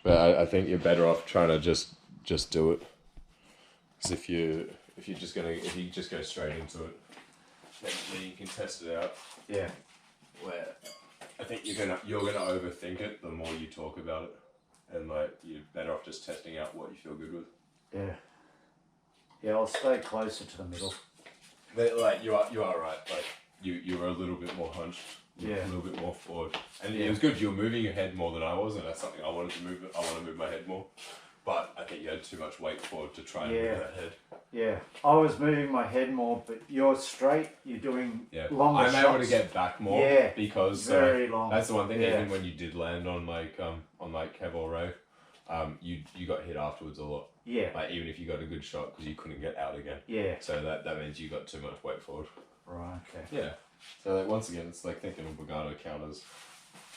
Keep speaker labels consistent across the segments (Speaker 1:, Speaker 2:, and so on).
Speaker 1: But I think you're better off trying to just do it. Because if you just go straight into it, then you can test it out.
Speaker 2: Yeah.
Speaker 1: Where I think you're gonna overthink it the more you talk about it, and like you're better off just testing out what you feel good with.
Speaker 2: Yeah. Yeah, I'll stay closer to the middle.
Speaker 1: But like you are right. Like you were a little bit more hunched.
Speaker 2: Yeah.
Speaker 1: A little bit more forward, and it was good. You were moving your head more than I was, and that's something I wanted to move. I want to move my head more, but I think you had too much weight forward to try and move that head.
Speaker 2: Yeah, I was moving my head more, but you're straight. You're doing longer shots.
Speaker 1: I'm able to get back more because
Speaker 2: very long.
Speaker 1: That's the one thing. Even when you did land on Kev or Ray, you got hit afterwards a lot.
Speaker 2: Yeah.
Speaker 1: Like even if you got a good shot because you couldn't get out again.
Speaker 2: Yeah.
Speaker 1: So that means you got too much weight forward.
Speaker 2: Right. Okay.
Speaker 1: Yeah. So like once again, it's like thinking of pulgada counters.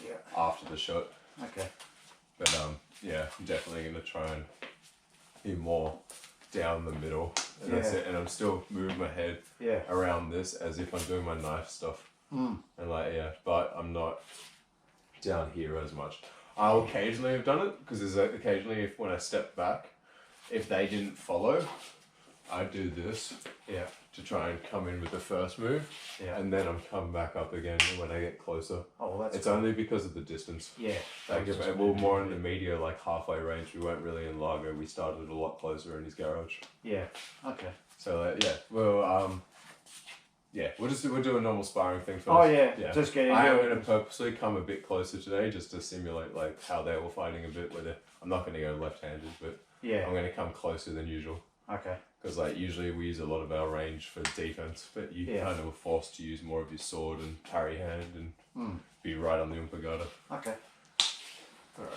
Speaker 2: Yeah.
Speaker 1: After the shot.
Speaker 2: Okay.
Speaker 1: But yeah, I'm definitely gonna try and be more down the middle, and that's it. And I'm still moving my head around this as if I'm doing my knife stuff. And like but I'm not down here as much. I'll occasionally have done it because there's occasionally when I step back, if they didn't follow, I do this. Yeah. To try and come in with the first move, and then I'm come back up again when I get closer.
Speaker 2: Oh, well, that's
Speaker 1: it's only because of the distance.
Speaker 2: Yeah.
Speaker 1: Like we were more in the media, like halfway range. We weren't really in Largo. We started a lot closer in his garage.
Speaker 2: Yeah. Okay.
Speaker 1: So we'll we'll do a normal sparring thing first.
Speaker 2: Oh yeah. Just get into
Speaker 1: I am
Speaker 2: it.
Speaker 1: going to purposely come a bit closer today just to simulate like how they were fighting a bit. I'm not going to go left-handed, but I'm going to come closer than usual.
Speaker 2: Okay.
Speaker 1: Because like usually we use a lot of our range for defense, but you kind of were forced to use more of your sword and parry hand and be right on the pulgada.
Speaker 2: Okay.
Speaker 1: All right.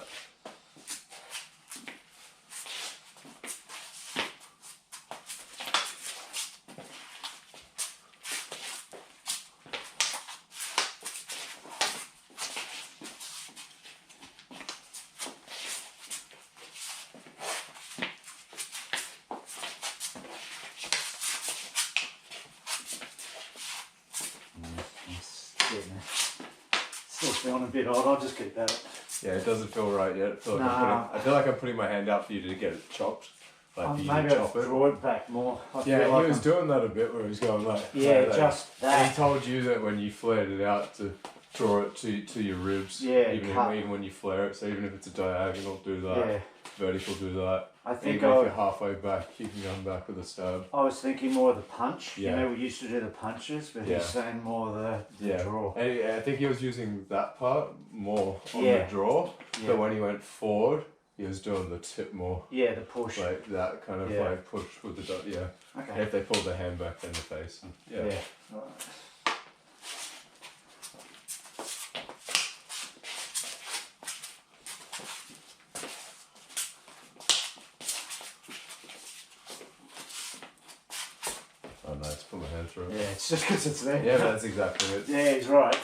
Speaker 2: Still feeling a bit odd. I'll just keep that.
Speaker 1: Yeah, it doesn't feel right yet. I feel like I'm putting my hand out for you to get it chopped. Like
Speaker 2: maybe I'll draw it back more.
Speaker 1: He was doing that a bit where he was going like...
Speaker 2: just that.
Speaker 1: And he told you that when you flared it out to draw it to your ribs.
Speaker 2: Yeah,
Speaker 1: even when you flare it. So even if it's a diagonal, do that. Yeah. Vertical, do that.
Speaker 2: I think
Speaker 1: even if you're halfway back, you can come back with a stab.
Speaker 2: I was thinking more of the punch. Yeah. You know, we used to do the punches, but he's saying more of the draw.
Speaker 1: And I think he was using that part more on the draw. Yeah. But when he went forward, he was doing the tip more. Yeah,
Speaker 2: the push.
Speaker 1: Like that kind of like push with the Okay. And if they pulled the hand back, then the face. Yeah. Right. Oh, nice. Put my hand through it.
Speaker 2: Yeah, it's just because it's there.
Speaker 1: Yeah, that's exactly it.
Speaker 2: Yeah, he's right.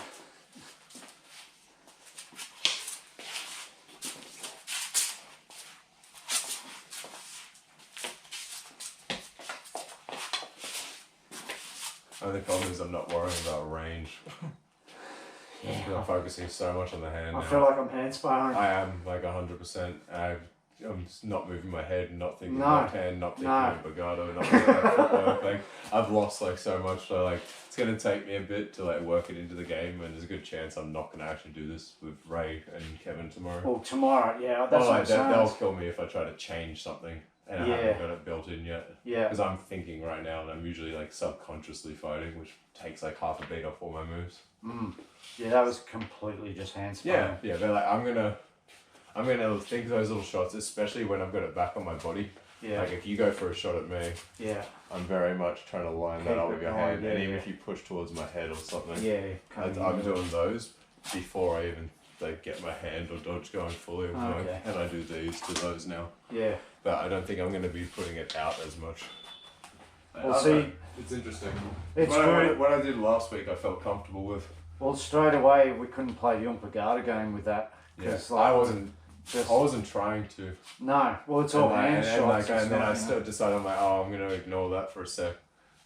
Speaker 1: The problem is I'm not worrying about range. I'm focusing so much on the hand now.
Speaker 2: I feel like I'm hand sparring.
Speaker 1: I am like 100%. I'm just not moving my head, not thinking left hand, not thinking of pulgada, not thinking about footwork. Like I've lost like so much, so like it's gonna take me a bit to like work it into the game, and there's a good chance I'm not gonna actually do this with Ray and Kevin tomorrow.
Speaker 2: Well, tomorrow, that's what I'm saying.
Speaker 1: They'll kill me if I try to change something. And I haven't got it built in yet. Yeah. Because I'm thinking right now, and I'm usually like subconsciously fighting, which takes like half a beat off all my moves.
Speaker 2: Yeah, that was completely just hand sparring.
Speaker 1: Yeah, but like I'm gonna think those little shots, especially when I've got it back on my body. Yeah. Like if you go for a shot at me, I'm very much trying to line that up with your hand, and even if you push towards my head or something, I'm doing those before I even like get my hand or dodge going fully. And I do these to those now. Yeah. But I don't think I'm going to be putting it out as much.
Speaker 2: Well, see,
Speaker 1: it's interesting.
Speaker 2: It's
Speaker 1: what I did last week, I felt comfortable with.
Speaker 2: Well, straight away we couldn't play the pulgada game with that.
Speaker 1: Yeah. Like, I wasn't trying to.
Speaker 2: No. Well, it's all hand shots.
Speaker 1: And then I decided, I'm like, I'm going to ignore that for a sec,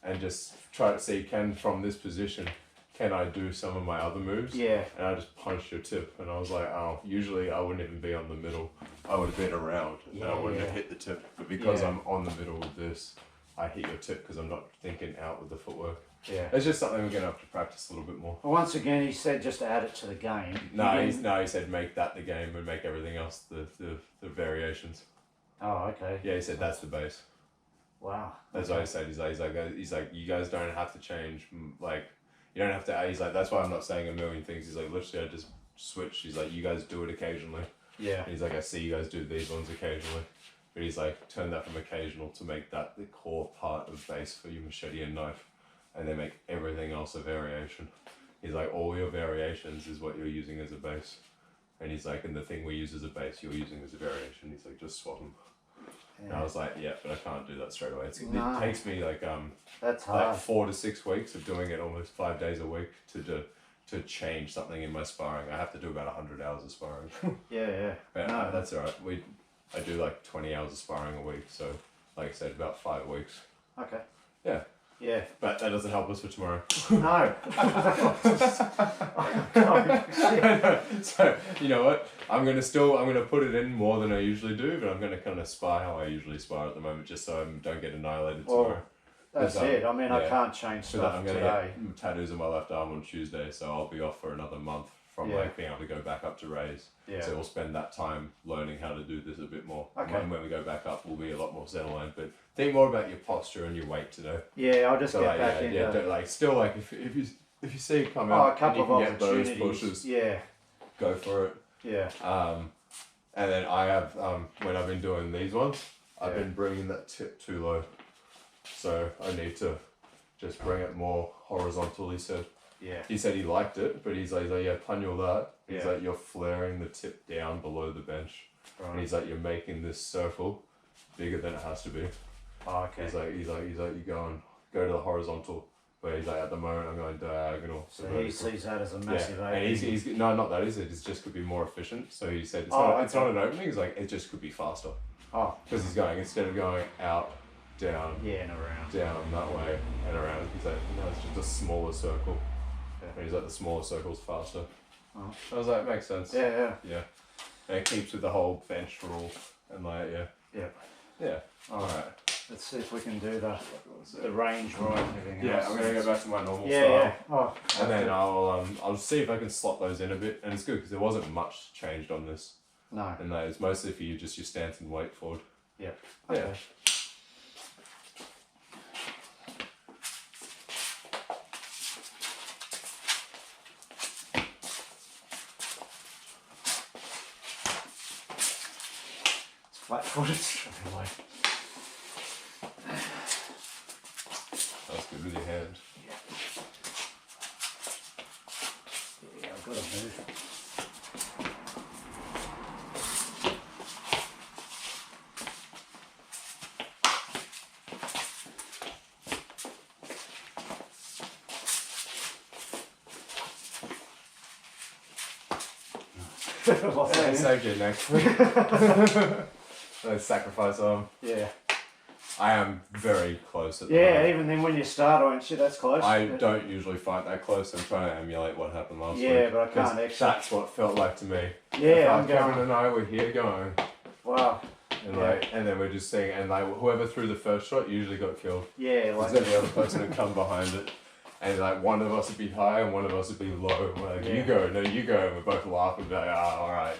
Speaker 1: and just try to see from this position. Can I do some of my other moves? Yeah. And I just punched your tip, and I was like, usually I wouldn't even be on the middle. I would have been around and I wouldn't have hit the tip. But because I'm on the middle of this, I hit your tip because I'm not thinking out with the footwork.
Speaker 2: Yeah.
Speaker 1: It's just something we're going to have to practice a little bit more.
Speaker 2: Well, once again, he said just add it to the game.
Speaker 1: No, he said make that the game and make everything else the variations.
Speaker 2: Oh, okay.
Speaker 1: Yeah, he said that's the base.
Speaker 2: Wow.
Speaker 1: That's what he said. He's like, you guys don't have to change. Like, you don't have to. He's like, that's why I'm not saying a million things. He's like, literally, I just switched. He's like, you guys do it occasionally.
Speaker 2: Yeah.
Speaker 1: And he's like, I see you guys do these ones occasionally. But he's like, turn that from occasional to make that the core part of base for your machete and knife. And then make everything else a variation. He's like, all your variations is what you're using as a base. And he's like, and the thing we use as a base, you're using as a variation. He's like, just swap them. Yeah. And I was like, yeah, but I can't do that straight away. It takes me like
Speaker 2: that's hard.
Speaker 1: Like 4 to 6 weeks of doing it almost 5 days a week to change something in my sparring. I have to do about 100 hours of sparring.
Speaker 2: Yeah.
Speaker 1: But that's alright. I do like 20 hours of sparring a week, so like I said, about 5 weeks.
Speaker 2: Okay.
Speaker 1: Yeah.
Speaker 2: Yeah.
Speaker 1: But that doesn't help us for tomorrow.
Speaker 2: No.
Speaker 1: So, you know what? I'm gonna put it in more than I usually do, but I'm gonna kind of spar how I usually spar at the moment, just so I don't get annihilated tomorrow.
Speaker 2: That's it. I mean, I can't change stuff
Speaker 1: I'm gonna
Speaker 2: today.
Speaker 1: get tattoos on my left arm on Tuesday, so I'll be off for another month from like being able to go back up to raise.
Speaker 2: Yeah.
Speaker 1: So we'll spend that time learning how to do this a bit more.
Speaker 2: Okay.
Speaker 1: And when we go back up, we'll be a lot more center line. But think more about your posture and your weight today.
Speaker 2: Yeah, I'll just get back into.
Speaker 1: If you see it come out,
Speaker 2: a couple
Speaker 1: and you
Speaker 2: of
Speaker 1: can get those
Speaker 2: opportunities.
Speaker 1: pushes.
Speaker 2: Yeah.
Speaker 1: Go for it.
Speaker 2: Yeah.
Speaker 1: And then I have when I've been doing these ones, I've been bringing that tip too low, so I need to just bring it more horizontal. He said.
Speaker 2: Yeah.
Speaker 1: He said he liked it, but he's like yeah, panel that. He's like, you're flaring the tip down below the bench. Right. And he's like, you're making this circle bigger than it has to be.
Speaker 2: Oh, okay.
Speaker 1: He's like, you go to the horizontal. Where he's like, at the moment I'm going diagonal.
Speaker 2: So he sees that as a massive
Speaker 1: and he's no, not that, is it? It just could be more efficient. So he said, it's not an opening. He's like, it just could be faster. Oh. Because he's going, instead of going out, down,
Speaker 2: and around.
Speaker 1: Down that way and around. He's like, no, it's just a smaller circle. And he's like, the smaller circle's faster. Oh. I was like, makes sense.
Speaker 2: Yeah.
Speaker 1: And it keeps with the whole bench rule and like, Yeah. Alright.
Speaker 2: Let's see if we can do the range right and everything else.
Speaker 1: I'm gonna go back to my normal style.
Speaker 2: Yeah. Oh,
Speaker 1: and then I'll see if I can slot those in a bit. And it's good because there wasn't much changed on this.
Speaker 2: No.
Speaker 1: And it's mostly for you, just your stance and weight forward.
Speaker 2: Yeah. Okay.
Speaker 1: Yeah.
Speaker 2: Flat-footed straight away.
Speaker 1: That's good with your hand.
Speaker 2: Yeah, I've got to move.
Speaker 1: Save your next. Let's sacrifice them.
Speaker 2: Yeah.
Speaker 1: I am very close at the
Speaker 2: moment. Even then when you start, aren't you? That's close.
Speaker 1: I don't usually fight that close. I'm trying to emulate what happened last week.
Speaker 2: Yeah, but I can't actually.
Speaker 1: That's what it felt like to me.
Speaker 2: Yeah,
Speaker 1: Kevin and I were here going.
Speaker 2: Wow.
Speaker 1: And and then we're just seeing, and like whoever threw the first shot usually got killed.
Speaker 2: Yeah, like.
Speaker 1: Because then the other person would come behind it. And like one of us would be high and one of us would be low. And we're like, you go, no, you go. And we're both laughing, like, alright.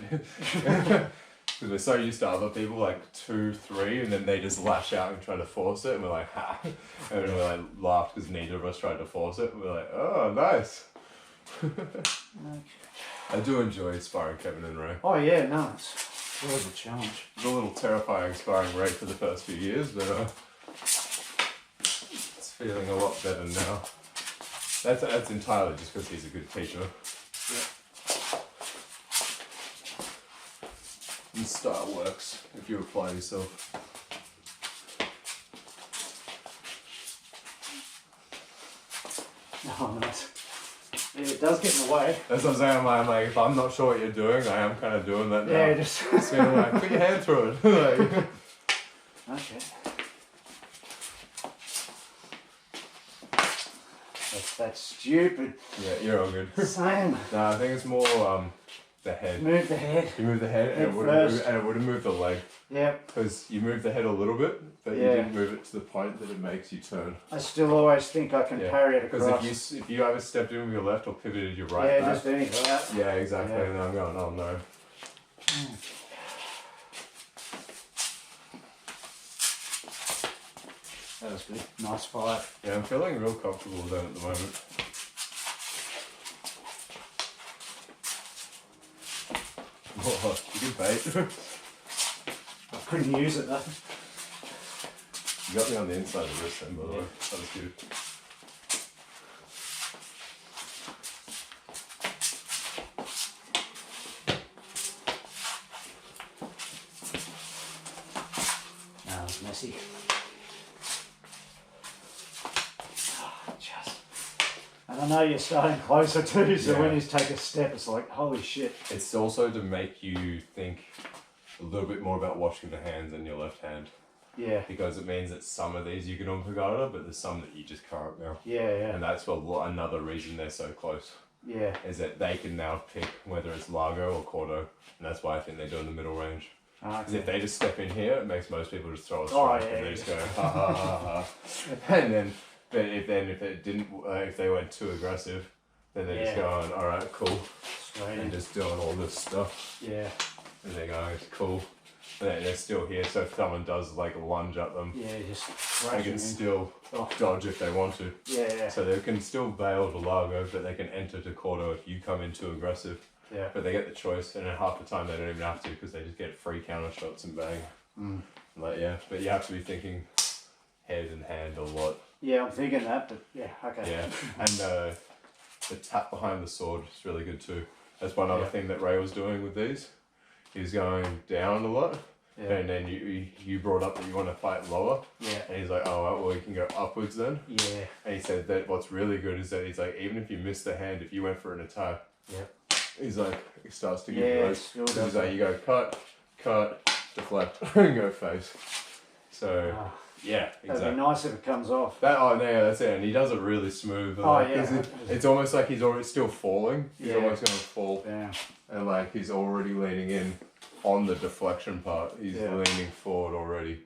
Speaker 1: Because we're so used to other people, like 2, 3, and then they just lash out and try to force it. And we're like, ha. And we're like, laughed because neither of us tried to force it. And we're like, oh, nice. I do enjoy sparring Kevin and Ray.
Speaker 2: Oh, yeah, no, it's always a challenge.
Speaker 1: It was a little terrifying sparring Ray for the first few years, but it's feeling a lot better now. That's entirely just because he's a good teacher.
Speaker 2: Yeah.
Speaker 1: And style works if you apply yourself.
Speaker 2: Oh, nice. Yeah, it does get in the way.
Speaker 1: That's what I'm saying. I'm like, if I'm not sure what you're doing, I am kind of doing that now.
Speaker 2: Yeah, just
Speaker 1: kind of like, put your hand through it. Like,
Speaker 2: okay. That's stupid.
Speaker 1: Yeah, you're all good.
Speaker 2: Same.
Speaker 1: No, I think it's more the head.
Speaker 2: Move the head.
Speaker 1: You move the head, and it wouldn't move the leg.
Speaker 2: Yep.
Speaker 1: Because you move the head a little bit, but you didn't move it to the point that it makes you turn.
Speaker 2: I still always think I can parry it across.
Speaker 1: Because if you ever stepped in with your left or pivoted your right back.
Speaker 2: Just anything like that.
Speaker 1: Yeah, exactly. And then I'm going, oh no.
Speaker 2: That was good. Nice fight.
Speaker 1: Yeah, I'm feeling real comfortable with that at the moment. Oh, you good bait.
Speaker 2: I couldn't use it though.
Speaker 1: You got me on the inside of this then, by the way. That was good.
Speaker 2: That was messy. And I know you're starting closer too, so when you take a step, it's like, holy shit.
Speaker 1: It's also to make you think a little bit more about washing the hands in your left hand.
Speaker 2: Yeah.
Speaker 1: Because it means that some of these you can on pulgada, but there's some that you just can't now.
Speaker 2: Yeah, yeah.
Speaker 1: And that's another reason they're so close.
Speaker 2: Yeah.
Speaker 1: Is that they can now pick whether it's Largo or Corto, and that's why I think they're doing the middle range. Because if they just step in here, it makes most people just throw a strike and they just go ha ha ha ha. And then, if they went too aggressive, then they're just going, all right, cool, and just doing all this stuff.
Speaker 2: Yeah.
Speaker 1: And they're going, it's cool. And then they're still here, so if someone does like lunge at them, they can still dodge if they want to.
Speaker 2: Yeah.
Speaker 1: So they can still bail to Largo, but they can enter to Corto if you come in too aggressive.
Speaker 2: Yeah.
Speaker 1: But they get the choice, and then half the time they don't even have to because they just get free counter shots and bang. But you have to be thinking head and hand a lot.
Speaker 2: Yeah, I'm thinking that, but okay.
Speaker 1: Yeah, and the tap behind the sword is really good too. That's one other thing that Ray was doing with these. He's going down a lot, and then you brought up that you want to fight lower. Yeah. And he's like, oh, well, you can go upwards then. Yeah. And he said that what's really good is that he's like, even if you miss the hand, if you went for an attack, he's like, he starts to give you those. He's like, you go cut, deflect, and go face. So. Yeah, exactly.
Speaker 2: That'd be nice if it comes off.
Speaker 1: That's it. And he does it really smooth. It's almost like he's already still falling. He's almost going to fall. Yeah. And like he's already leaning in on the deflection part. He's leaning forward already.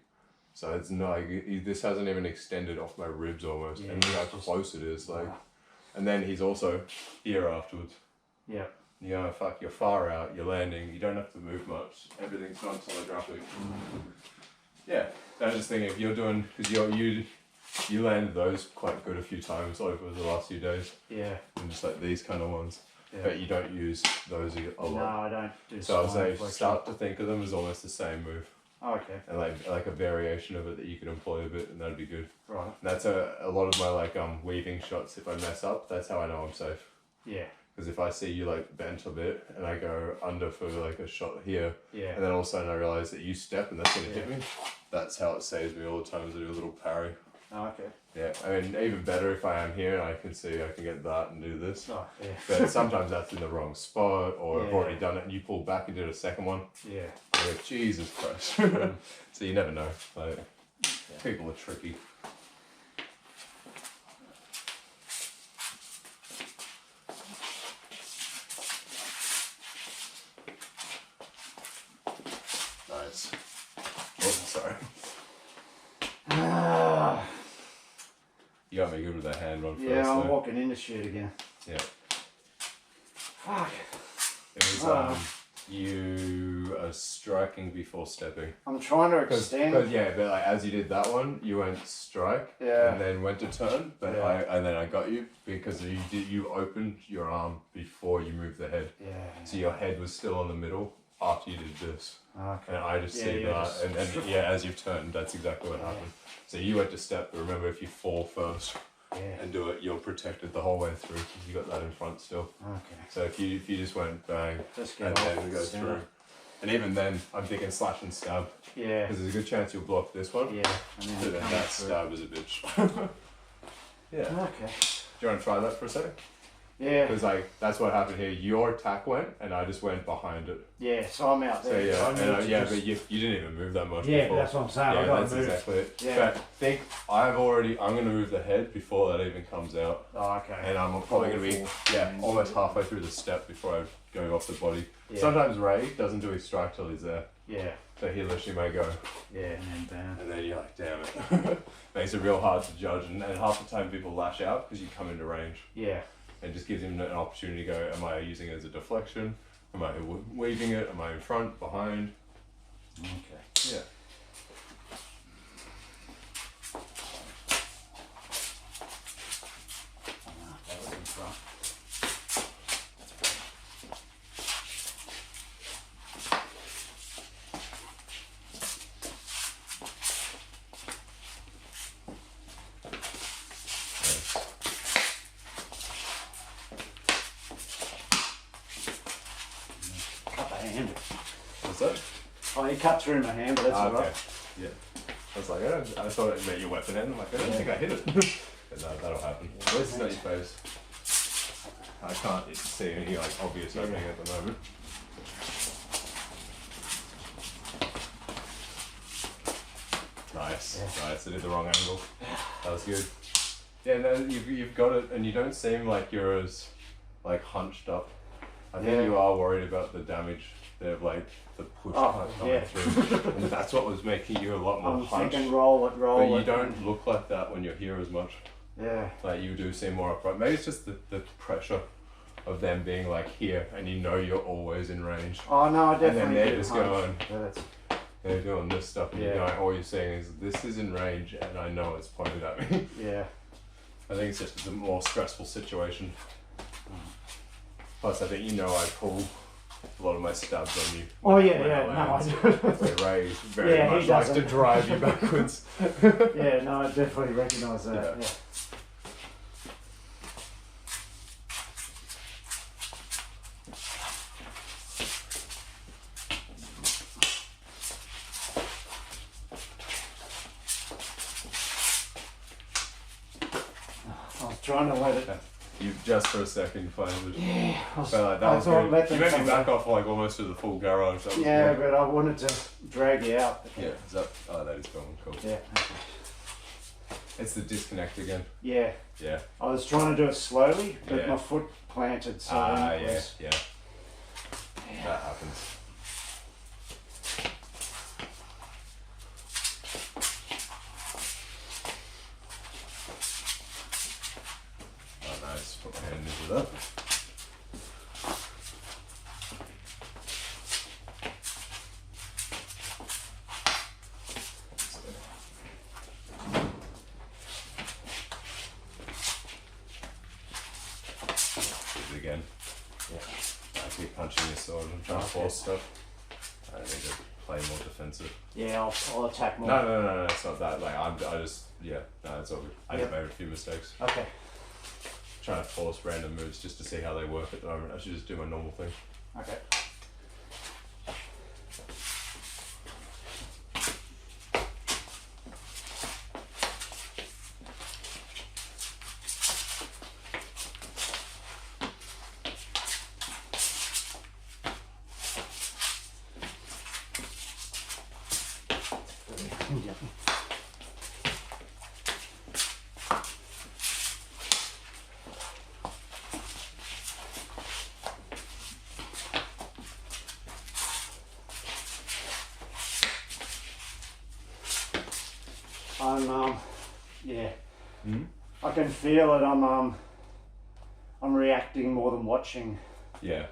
Speaker 1: So it's not like this hasn't even extended off my ribs almost. And look how close it is. Like, and then he's also here afterwards. Yeah. You go, fuck, you're far out. You're landing. You don't have to move much. Everything's non-telegraphic. Yeah. I was just thinking, if you're doing, because you landed those quite good a few times over the last few days. Yeah. And just like these kind of ones. Yeah. But you don't use those a lot. No, I don't do. So I would say start to think of them as almost the same move. Oh, okay. And like a variation of it that you could employ a bit, and that'd be good. Right. And that's a lot of my weaving shots. If I mess up, that's how I know I'm safe. Yeah. Because if I see you like bent a bit and I go under for like a shot here, and then all of a sudden I realise that you step and that's going to hit me, that's how it saves me all the times I do a little parry. Oh, okay. Yeah, I mean, even better if I am here and I can see I can get that and do this. Oh, yeah. But sometimes that's in the wrong spot, or I've already done it and you pull back and did a second one. Yeah. Like, Jesus Christ. So you never know. Like, people are tricky. Nice. Oh, sorry. You got me good with that hand one first.
Speaker 2: Yeah, I'm walking in the shit again.
Speaker 1: Yeah.
Speaker 2: Fuck.
Speaker 1: It was, you are striking before stepping.
Speaker 2: I'm trying to extend.
Speaker 1: But like as you did that one, you went strike and then went to turn. But I got you because you opened your arm before you moved the head. Yeah. So your head was still on the middle after you did this. Okay. And I just see that, and as you've turned, that's exactly what happened. So you went to step, but remember, if you fall first and do it, you're protected the whole way through because you got that in front still. Okay. So if you just went bang and then go through, and even then, I'm thinking slash and stab. Yeah. Because there's a good chance you'll block this one. Yeah. And then that stab is a bitch. Yeah. Okay. Do you want to try that for a second?
Speaker 2: Yeah.
Speaker 1: Because like that's what happened here. Your attack went, and I just went behind it.
Speaker 2: Yeah, so I'm out there.
Speaker 1: So yeah,
Speaker 2: just...
Speaker 1: but you didn't even move that much.
Speaker 2: Yeah,
Speaker 1: before.
Speaker 2: but that's what I'm saying.
Speaker 1: Yeah, that's exactly it.
Speaker 2: Yeah.
Speaker 1: But think I'm going to move the head before that even comes out.
Speaker 2: Oh, okay.
Speaker 1: And I'm probably going to be almost halfway through the step before I go off the body. Yeah. Sometimes Ray doesn't do his strike till he's there.
Speaker 2: Yeah.
Speaker 1: So he literally may go.
Speaker 2: Yeah, and then bam.
Speaker 1: And then you're like, damn it. Makes it real hard to judge. And half the time people lash out because you come into range.
Speaker 2: Yeah.
Speaker 1: It just gives him an opportunity to go, am I using it as a deflection? Am I weaving it? Am I in front, behind?
Speaker 2: Okay.
Speaker 1: Yeah.
Speaker 2: That was in front.
Speaker 1: What's that?
Speaker 2: Oh, you cut through my hand, but that's
Speaker 1: okay.
Speaker 2: alright.
Speaker 1: Yeah. I was like, I thought it meant your weapon end. I'm like, I don't think I hit it. But no, that'll happen.
Speaker 2: Yeah,
Speaker 1: At least it's not your face. I can't see any like obvious opening at the moment. Nice. Yeah. Nice. I did the wrong angle. That was good. Yeah, no, you've got it, and you don't seem like you're as like hunched up. I think you are worried about the damage. They're like the push coming through, and that's what was making you a lot more hunched.
Speaker 2: Thinking roll it.
Speaker 1: But you don't look like that when you're here as much.
Speaker 2: Yeah.
Speaker 1: Like you do seem more upright. Maybe it's just the pressure of them being like here, and you know you're always in range.
Speaker 2: Oh no, I definitely.
Speaker 1: And then they're just going.
Speaker 2: Yeah,
Speaker 1: they're doing this stuff, and you're going, all you're saying is this is in range, and I know it's pointed at me.
Speaker 2: Yeah.
Speaker 1: I think it's just a more stressful situation. Plus, I think you know I pull a lot of my stabs on you.
Speaker 2: No, I do.
Speaker 1: So Ray very much likes to drive you backwards.
Speaker 2: Yeah, no, I definitely recognise that. Yeah. I was trying to let it.
Speaker 1: You just for a second finally.
Speaker 2: Yeah.
Speaker 1: But like, that was good. You made me back off like almost to the full garage. That was
Speaker 2: good. But I wanted to drag you out.
Speaker 1: Yeah, is that? Oh, that is going cool.
Speaker 2: Yeah.
Speaker 1: It's the disconnect again.
Speaker 2: Yeah.
Speaker 1: Yeah.
Speaker 2: I was trying to do it slowly, but my foot planted. So
Speaker 1: yeah. That happens. Put my hand into that. Do it again. Yeah. I keep punching this sword and trying to force stuff. I need to play more defensive.
Speaker 2: Yeah, I'll attack more.
Speaker 1: No, it's not that. Like it's all good. I just made a few mistakes.
Speaker 2: Okay.
Speaker 1: Trying to force random moves just to see how they work at the moment. I should just do my normal thing.
Speaker 2: Okay. I can feel it. I'm reacting more than watching.
Speaker 1: Yeah.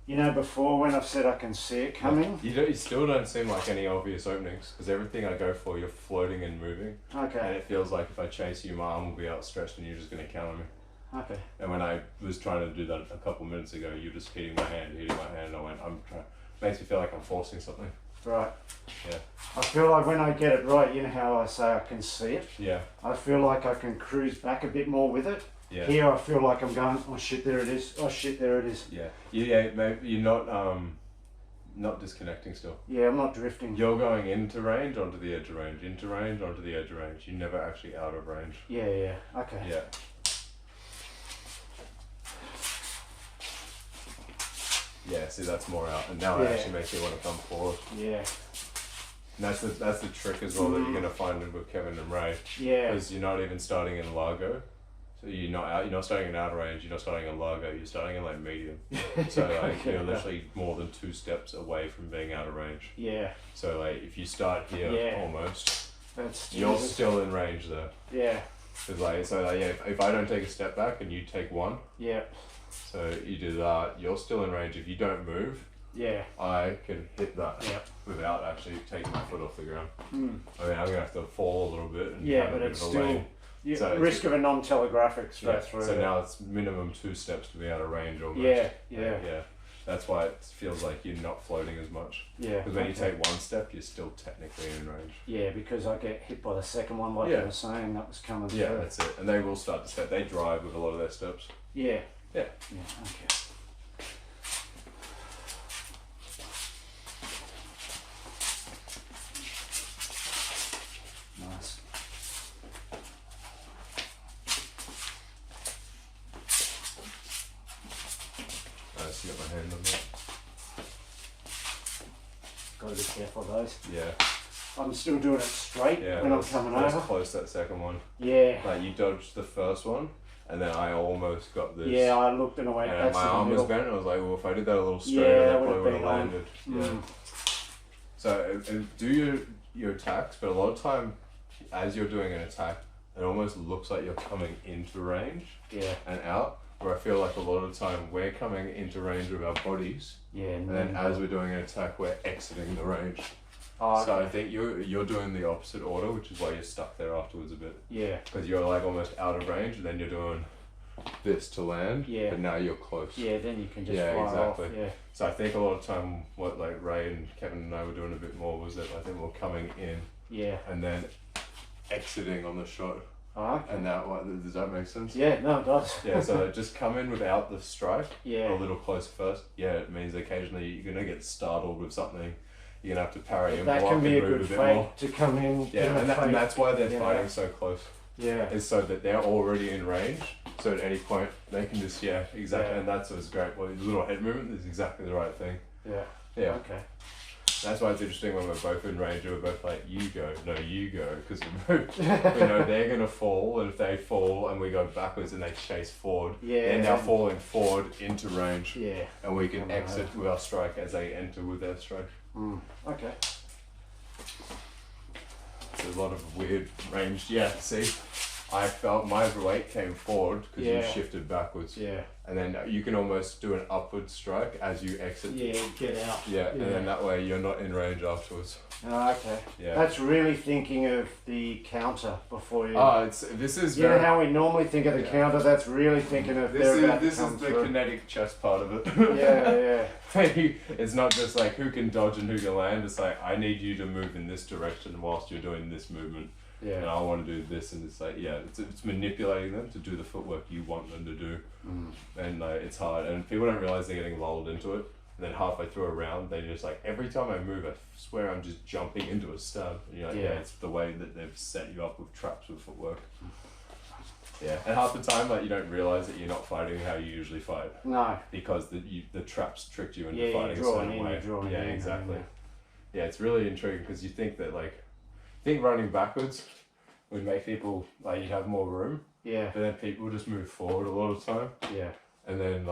Speaker 2: You know, before when I've said I can see it coming.
Speaker 1: You still don't seem like any obvious openings because everything I go for, you're floating and moving.
Speaker 2: Okay.
Speaker 1: And it feels like if I chase you, my arm will be outstretched and you're just going to counter me.
Speaker 2: Okay.
Speaker 1: And when I was trying to do that a couple minutes ago, you were just hitting my hand, and I went, makes me feel like I'm forcing something.
Speaker 2: Right.
Speaker 1: Yeah.
Speaker 2: I feel like when I get it right, you know how I say I can see it?
Speaker 1: Yeah.
Speaker 2: I feel like I can cruise back a bit more with it.
Speaker 1: Yeah.
Speaker 2: Here I feel like I'm going, oh shit, there it is. Oh shit, there it is.
Speaker 1: Yeah. Yeah, maybe you're not disconnecting still.
Speaker 2: Yeah, I'm not drifting.
Speaker 1: You're going into range, onto the edge of range, into range, onto the edge of range. You're never actually out of range.
Speaker 2: Yeah, okay.
Speaker 1: Yeah. Yeah, see, that's more out, and now it actually makes you want to come forward.
Speaker 2: Yeah.
Speaker 1: And that's the trick as well that you're gonna find with Kevin and Ray.
Speaker 2: Yeah.
Speaker 1: Because you're not even starting in Largo, so you're not starting in outer range. You're not starting in Largo. You're starting in like medium. So like you're literally more than 2 steps away from being out of range.
Speaker 2: Yeah.
Speaker 1: So like if you start here almost, you're
Speaker 2: Jesus.
Speaker 1: still in range there.
Speaker 2: Yeah.
Speaker 1: Cause if I don't take a step back and you take one.
Speaker 2: Yeah.
Speaker 1: So you do that, you're still in range. If you don't move, I can hit that without actually taking my foot off the ground. I mean, I'm gonna have to fall a little bit and have a bit of a lane.
Speaker 2: So risk of a non-telegraphic straight through.
Speaker 1: So now it's minimum 2 steps to be out of range almost.
Speaker 2: Yeah.
Speaker 1: That's why it feels like you're not floating as much.
Speaker 2: Yeah.
Speaker 1: Because when you take 1 step, you're still technically in range.
Speaker 2: Yeah, because I get hit by the second one, like you were saying, that was coming through.
Speaker 1: Yeah, that's it. And they will start to step. They drive with a lot of their steps.
Speaker 2: Yeah.
Speaker 1: Yeah.
Speaker 2: Yeah. Okay. Nice.
Speaker 1: Nice, you got my hand on that.
Speaker 2: Got to be careful of those.
Speaker 1: Yeah.
Speaker 2: I'm still doing it straight when I'm coming over.
Speaker 1: That was close, that second one.
Speaker 2: Yeah.
Speaker 1: Like you dodged the first one, and then I almost got this.
Speaker 2: Yeah, I looked and I went,
Speaker 1: and my arm was bent, and I was like, well, if I did that a little straighter, that probably would have landed. Yeah. So do your attacks, but a lot of time, as you're doing an attack, it almost looks like you're coming into range and out. Where I feel like a lot of the time we're coming into range with our bodies, and then as we're doing an attack, we're exiting the range. Oh, okay. So I think you're doing the opposite order, which is why you're stuck there afterwards a bit. Yeah. Because you're like almost out of range, and then you're doing this to land. Yeah. But now you're close.
Speaker 2: Yeah. Then you can just fly off. Yeah.
Speaker 1: So I think a lot of time what like Ray and Kevin and I were doing a bit more was that I think we're coming in. Yeah. And then exiting on the shot. Oh, okay. And that one, does that make sense?
Speaker 2: Yeah, no, it does.
Speaker 1: Yeah, so just come in without the strike. Yeah. A little closer first. Yeah, it means occasionally you're gonna get startled with something. You're gonna have to parry and block and move a bit more.
Speaker 2: To come in.
Speaker 1: Yeah, and that's why they're fighting so close. Yeah. Is so that they're already in range. So at any point they can just exactly. Yeah. And that's what's great. Well, the little head movement is exactly the right thing. Yeah. Yeah. Okay. That's why it's interesting when we're both in range and we're both like, you go, no, you go, because we know they're going to fall, and if they fall and we go backwards and they chase forward, they're now falling forward into range, and we can exit with our strike as they enter with their strike. Okay. There's a lot of weird range. Yeah, see? I felt my weight came forward because you shifted backwards. Yeah. And then you can almost do an upward strike as you exit. Yeah,
Speaker 2: get out.
Speaker 1: Yeah, and then that way you're not in range afterwards.
Speaker 2: Oh, okay. Yeah. That's really thinking of the counter before you.
Speaker 1: Oh, this is.
Speaker 2: You know how we normally think of the counter. That's really thinking of.
Speaker 1: This is the kinetic chess part of it. It's not just like who can dodge and who can land. It's like I need you to move in this direction whilst you're doing this movement. Yeah. And I want to do this, and it's like it's manipulating them to do the footwork you want them to do, and it's hard. And people don't realize they're getting lulled into it. And then halfway through a round, they just like every time I move, I swear I'm just jumping into a stab. And you're like, it's the way that they've set you up with traps with footwork. Yeah, and half the time, like you don't realize that you're not fighting how you usually fight. No. Because the traps tricked you into fighting a certain way. Yeah, exactly. Yeah, it's really intriguing because you think that running backwards would make people you have more room. Yeah. But then people just move forward a lot of the time. Yeah. And then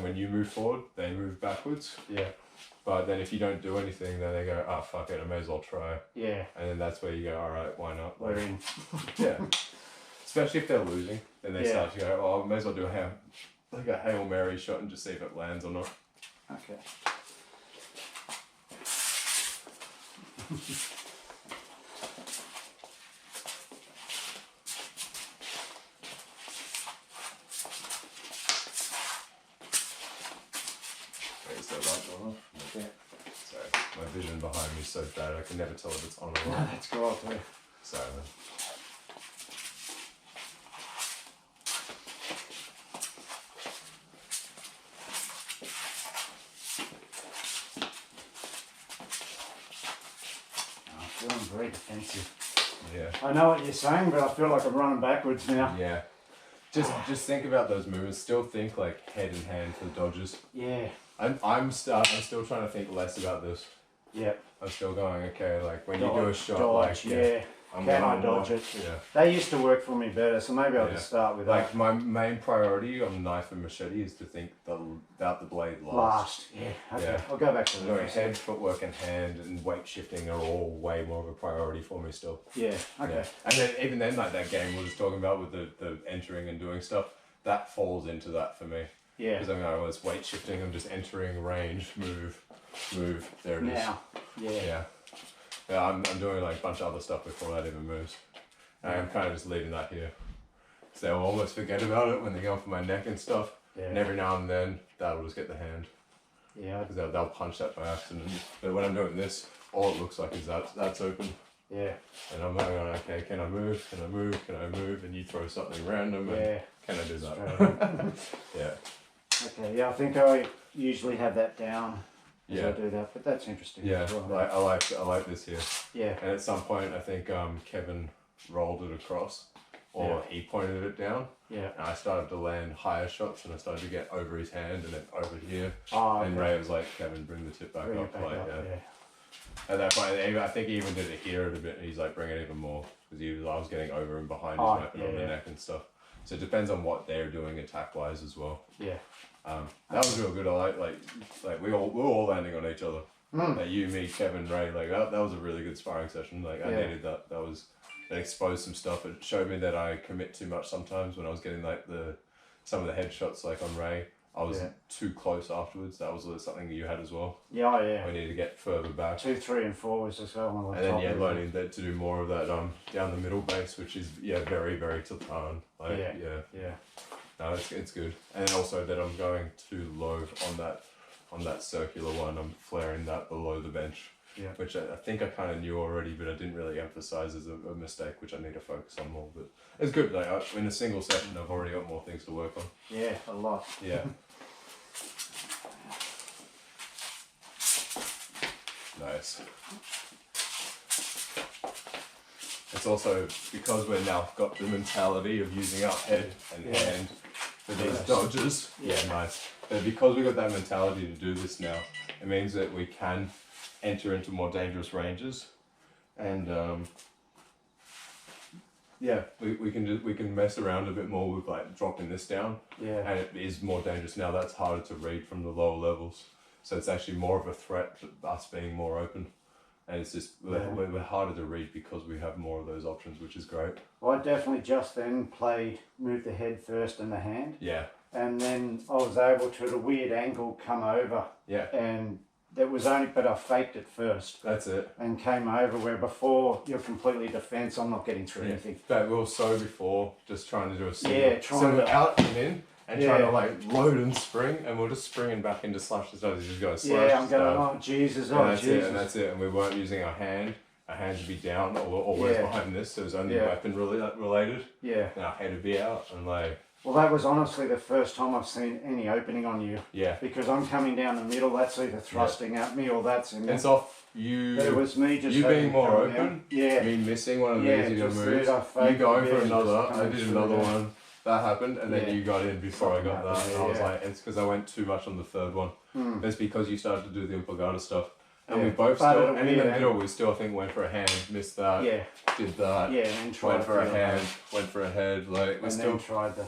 Speaker 1: when you move forward, they move backwards. Yeah. But then if you don't do anything, then they go, oh fuck it, I may as well try. Yeah. And then that's where you go, all right, why not?
Speaker 2: We're in.
Speaker 1: Yeah. Especially if they're losing, then they start to go, oh, I may as well do a Hail Mary shot and just see if it lands or not.
Speaker 2: Okay.
Speaker 1: Sorry, my vision behind me is so bad I can never tell if it's on or off.
Speaker 2: No, that's cool too.
Speaker 1: Sorry.
Speaker 2: I'm feeling very defensive.
Speaker 1: Yeah.
Speaker 2: I know what you're saying, but I feel like I'm running backwards now.
Speaker 1: Yeah. just think about those movements. Still think like head and hand for the dodges.
Speaker 2: Yeah.
Speaker 1: I'm still trying to think less about this.
Speaker 2: Yep.
Speaker 1: I'm still going, okay, like when you do a shot,
Speaker 2: dodge,
Speaker 1: like
Speaker 2: can I dodge it?
Speaker 1: Yeah.
Speaker 2: They used to work for me better, so maybe I'll just start with
Speaker 1: like
Speaker 2: that.
Speaker 1: my main priority on knife and machete is to think about the blade last.
Speaker 2: Yeah. Okay. I'll go back to
Speaker 1: Going
Speaker 2: that.
Speaker 1: head, footwork, and hand and weight shifting are all way more of a priority for me still.
Speaker 2: Yeah. Okay.
Speaker 1: Yeah. And then even then, like that game we was talking about with the entering and doing stuff, that falls into that for me.
Speaker 2: Yeah.
Speaker 1: Because I'm going, it's weight shifting. I'm just entering range, move. There it is.
Speaker 2: Now. Yeah.
Speaker 1: Yeah, I'm doing like a bunch of other stuff before that even moves. And I'm kind of just leaving that here. So they'll almost forget about it when they're going for my neck and stuff. Yeah. And every now and then, that'll just get the hand.
Speaker 2: Yeah.
Speaker 1: Because they'll punch that by accident. But when I'm doing this, all it looks like is that's open.
Speaker 2: Yeah.
Speaker 1: And I'm going, okay, can I move? Can I move? Can I move? And you throw something random and can I do that? Yeah.
Speaker 2: Okay, yeah, I think I usually have that down as I
Speaker 1: Yeah.
Speaker 2: do that, but that's interesting.
Speaker 1: Yeah,
Speaker 2: as well.
Speaker 1: I like this here.
Speaker 2: Yeah.
Speaker 1: And at some point, I think Kevin rolled it across, or he pointed it down.
Speaker 2: Yeah.
Speaker 1: And I started to land higher shots, and I started to get over his hand and then over here.
Speaker 2: Oh,
Speaker 1: and Ray was like, "Kevin, bring the tip back
Speaker 2: Bring
Speaker 1: up."
Speaker 2: it back
Speaker 1: Like,
Speaker 2: up,
Speaker 1: At that point, I think he even did it here a bit. And he's like, "Bring it even more," because I was getting over and behind his weapon on the neck and stuff. So it depends on what they're doing attack wise as well.
Speaker 2: Yeah.
Speaker 1: That was real good. I like we were all landing on each other. Like you, me, Kevin, Ray. Like that was a really good sparring session. Like I needed that. It exposed some stuff. It showed me that I commit too much sometimes when I was getting like some of the headshots like on Ray. I was too close afterwards. That was something you had as well.
Speaker 2: Yeah, yeah.
Speaker 1: We need to get further back.
Speaker 2: 2, 3, and 4 was as well. On the
Speaker 1: and then learning that to do more of that down the middle base, which is very very Titan. Like
Speaker 2: yeah.
Speaker 1: No, it's good. And then also that I'm going too low on that circular one. I'm flaring that below the bench.
Speaker 2: Yeah.
Speaker 1: Which I think I kind of knew already, but I didn't really emphasize as a mistake, which I need to focus on more. But it's good. Like in a single session, I've already got more things to work on.
Speaker 2: Yeah, a lot.
Speaker 1: Yeah. Nice. It's also because we're now got the mentality of using our head and hand for these dodges. Yeah, nice. But because we got that mentality to do this now, it means that we can enter into more dangerous ranges, and we can mess around a bit more with like dropping this down.
Speaker 2: Yeah.
Speaker 1: And it is more dangerous now. That's harder to read from the lower levels, so it's actually more of a threat to us being more open. And it's just, we're harder to read because we have more of those options, which is great.
Speaker 2: Well, I definitely just then moved the head first and the hand.
Speaker 1: Yeah.
Speaker 2: And then I was able to, at a weird angle, come over.
Speaker 1: Yeah.
Speaker 2: And that was but I faked it first.
Speaker 1: That's it.
Speaker 2: And came over, where before you're completely defense, I'm not getting through anything.
Speaker 1: But we were so before, just trying to do a single.
Speaker 2: Yeah, trying to
Speaker 1: out and in. And trying to like load and spring, and we're just springing back into slash to stuff. Just go slash.
Speaker 2: Yeah, I'm going, oh Jesus,
Speaker 1: And that's it. And we weren't using our hand. Our hand would be down or always behind this, so it was only weapon related.
Speaker 2: Yeah.
Speaker 1: And our head would be out and like.
Speaker 2: Well, that was honestly the first time I've seen any opening on you.
Speaker 1: Yeah.
Speaker 2: Because I'm coming down the middle. That's either thrusting at me or that's in.
Speaker 1: It's off you.
Speaker 2: But it was me just.
Speaker 1: You being more open.
Speaker 2: Down. Yeah.
Speaker 1: Me missing one of the easier moves. You going for another. I did another one. That happened, and then you got in before I got that, and I was like, it's because I went too much on the third one. It's because you started to do the pulgada stuff, and we both still, and in the middle, we still, I think, went for a hand, missed that, did that,
Speaker 2: and tried
Speaker 1: went for a hand, went for a head, like,
Speaker 2: we still tried the,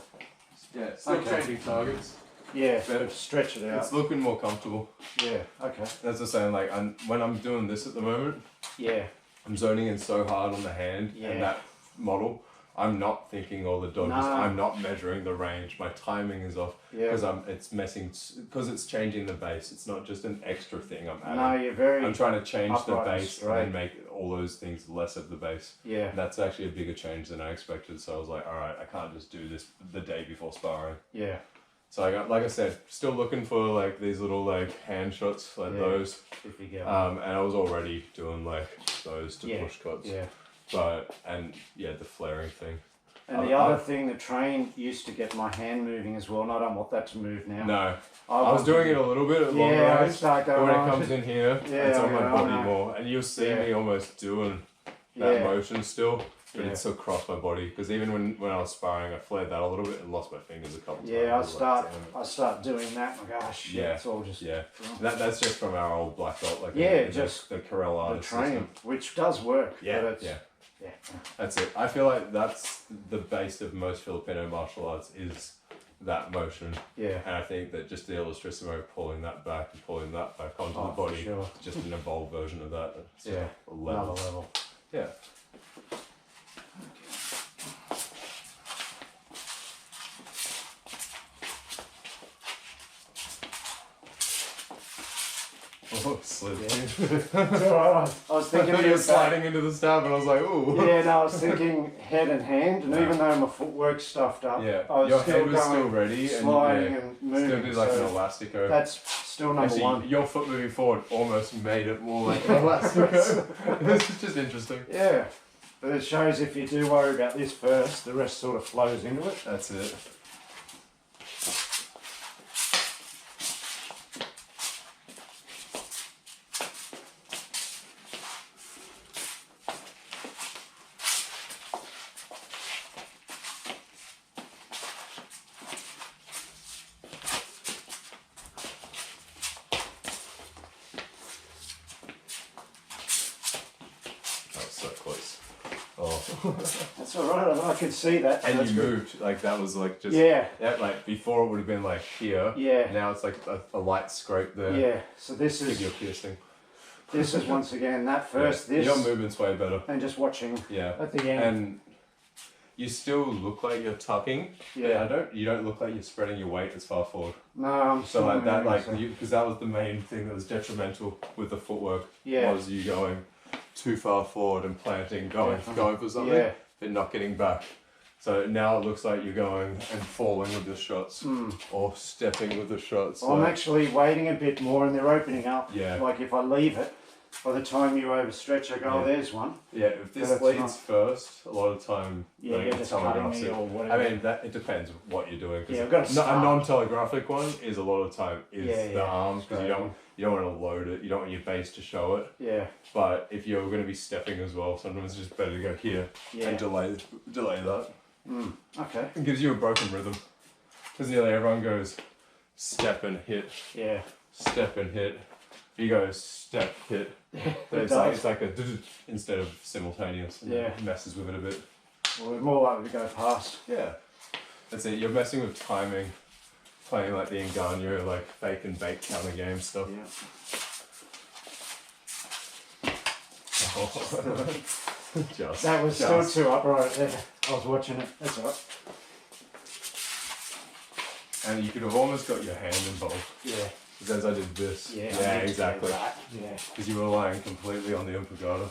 Speaker 1: still changing targets.
Speaker 2: Yeah, but stretch it out.
Speaker 1: It's looking more comfortable.
Speaker 2: Yeah, okay.
Speaker 1: That's the same, like, when I'm doing this at the moment, I'm zoning in so hard on the hand and that model. I'm not thinking all the dodges. No. I'm not measuring the range. My timing is off because it's messing. Because it's changing the base. It's not just an extra thing I'm adding.
Speaker 2: No, you're very.
Speaker 1: I'm trying to change the base and make all those things less of the base.
Speaker 2: Yeah.
Speaker 1: And that's actually a bigger change than I expected. So I was like, all right, I can't just do this the day before sparring.
Speaker 2: Yeah.
Speaker 1: So I got, like I said, still looking for like these little like hand shots like those.
Speaker 2: If you get
Speaker 1: and I was already doing like those to push cuts.
Speaker 2: Yeah.
Speaker 1: But, the flaring thing.
Speaker 2: And the other thing, the train used to get my hand moving as well, and I don't want that to move now.
Speaker 1: No. I was doing it a little bit at long range, but when it comes in here, it's on my body more. And you'll see me almost doing that motion still. but it's across my body. Because even when I was sparring, I flared that a little bit and lost my fingers a couple times.
Speaker 2: Yeah, I start doing that. My gosh, yeah, it's all just
Speaker 1: That's just from our old black belt, like
Speaker 2: just
Speaker 1: the Corel artist system,
Speaker 2: which does work.
Speaker 1: Yeah. That's it. I feel like that's the base of most Filipino martial arts is that motion.
Speaker 2: Yeah.
Speaker 1: And I think that just the Ilustrisimo pulling that back and pulling that back onto the body, just an evolved version of that.
Speaker 2: So another level.
Speaker 1: Yeah. Oh, slid.
Speaker 2: It's alright. I was thinking
Speaker 1: you were sliding into the stab, and I was like, ooh.
Speaker 2: Yeah, no, I was thinking head and hand, and even though my footwork stuffed up, I was
Speaker 1: your
Speaker 2: still
Speaker 1: head was
Speaker 2: going,
Speaker 1: still ready,
Speaker 2: sliding and moving.
Speaker 1: Still did like an elastico.
Speaker 2: That's still number one.
Speaker 1: Your foot moving forward almost made it more like an elastico. It's just interesting.
Speaker 2: Yeah, but it shows if you do worry about this first, the rest sort of flows into it.
Speaker 1: That's it. So close. Oh.
Speaker 2: That's alright, I could see that.
Speaker 1: And you moved, like that was like just... That, like before it would have been like here.
Speaker 2: Yeah.
Speaker 1: Now it's like a light scrape there.
Speaker 2: Yeah, so this is...
Speaker 1: Give you a piercing.
Speaker 2: This is once again, that first, this...
Speaker 1: Your movement's way better.
Speaker 2: And just watching at the end.
Speaker 1: And you still look like you're tucking.
Speaker 2: Yeah.
Speaker 1: You don't look like you're spreading your weight as far forward.
Speaker 2: No, I'm
Speaker 1: so like that, like, because that was the main thing that was detrimental with the footwork. Was you going too far forward and planting, going for something, but not getting back. So now it looks like you're going and falling with the shots, or stepping with the shots.
Speaker 2: I'm actually waiting a bit more, and they're opening up.
Speaker 1: Yeah.
Speaker 2: Like if I leave it, by the time you overstretch, I go, oh, there's one.
Speaker 1: Yeah, if this leads first, a lot of time,
Speaker 2: you're just cutting me or whatever.
Speaker 1: I mean, it depends what you're doing.
Speaker 2: Yeah, I've got to
Speaker 1: a non-telegraphic one is a lot of time the arms, because you don't want to load it, you don't want your base to show it.
Speaker 2: Yeah.
Speaker 1: But if you're going to be stepping as well, sometimes it's just better to go here and delay that.
Speaker 2: Okay.
Speaker 1: It gives you a broken rhythm. Because nearly everyone goes step and hit.
Speaker 2: Yeah.
Speaker 1: Step and hit. If you go step, hit. It's like a instead of simultaneous. It messes with it a bit.
Speaker 2: Well, we're more likely to go past.
Speaker 1: Yeah. That's it. You're messing with timing. Playing like the Engaño, like fake and bake kind of game stuff.
Speaker 2: Yeah. That was still too upright there. I was watching it. That's alright.
Speaker 1: And you could have almost got your hand involved.
Speaker 2: Yeah.
Speaker 1: Because I did this.
Speaker 2: Yeah,
Speaker 1: exactly.
Speaker 2: Yeah.
Speaker 1: Because you were relying completely on the pulgada.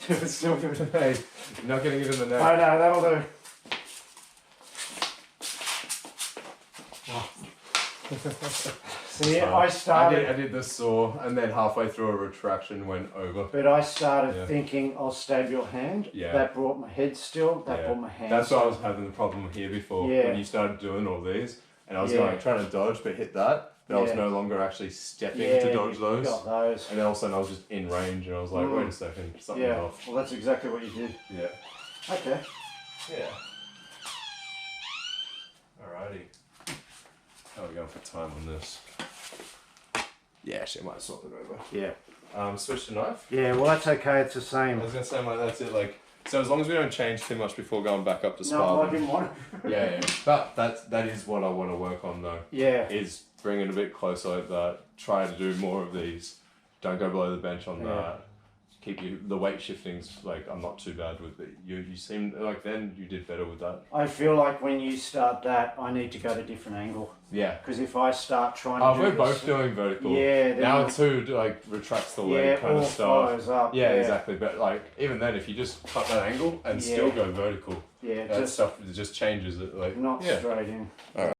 Speaker 2: It's still good.
Speaker 1: Hey, you're not getting it in the neck.
Speaker 2: Oh no, that'll do. See, I started...
Speaker 1: I did the saw, and then halfway through a retraction went over.
Speaker 2: But I started thinking, I'll stab your hand.
Speaker 1: Yeah.
Speaker 2: That brought my head still. That brought my hand.
Speaker 1: That's why I was having the problem here before. When you started doing all these, and I was trying to dodge, but hit that. But I was no longer actually stepping to dodge those.
Speaker 2: Got those.
Speaker 1: And then all of a sudden I was just in range, and I was like, wait a second, something's off.
Speaker 2: Well, that's exactly what you did.
Speaker 1: Yeah.
Speaker 2: Okay.
Speaker 1: Yeah. Alrighty. How are we going for time on this? Yeah, actually, I might swap it over.
Speaker 2: Yeah.
Speaker 1: Switch to knife?
Speaker 2: Yeah, well, that's okay. It's the same.
Speaker 1: I was going to say, like, that's it. Like, so as long as we don't change too much before going back up to Sparring.
Speaker 2: No, I didn't want
Speaker 1: it. Yeah. But that is what I want to work on, though.
Speaker 2: Yeah.
Speaker 1: Is bring it a bit closer like that. Try to do more of these. Don't go below the bench on that. Keep the weight shiftings, like, I'm not too bad with it. You seem like then you did better with that.
Speaker 2: I feel like when you start that, I need to go to a different angle.
Speaker 1: Yeah.
Speaker 2: Because if I start trying to do
Speaker 1: we're both doing vertical.
Speaker 2: Yeah.
Speaker 1: Now two, like, retracts the leg kind of stuff.
Speaker 2: Up.
Speaker 1: Yeah, exactly. But, like, even then, if you just cut that angle and still go vertical, that stuff just changes it. Like,
Speaker 2: not straight in.
Speaker 1: All right.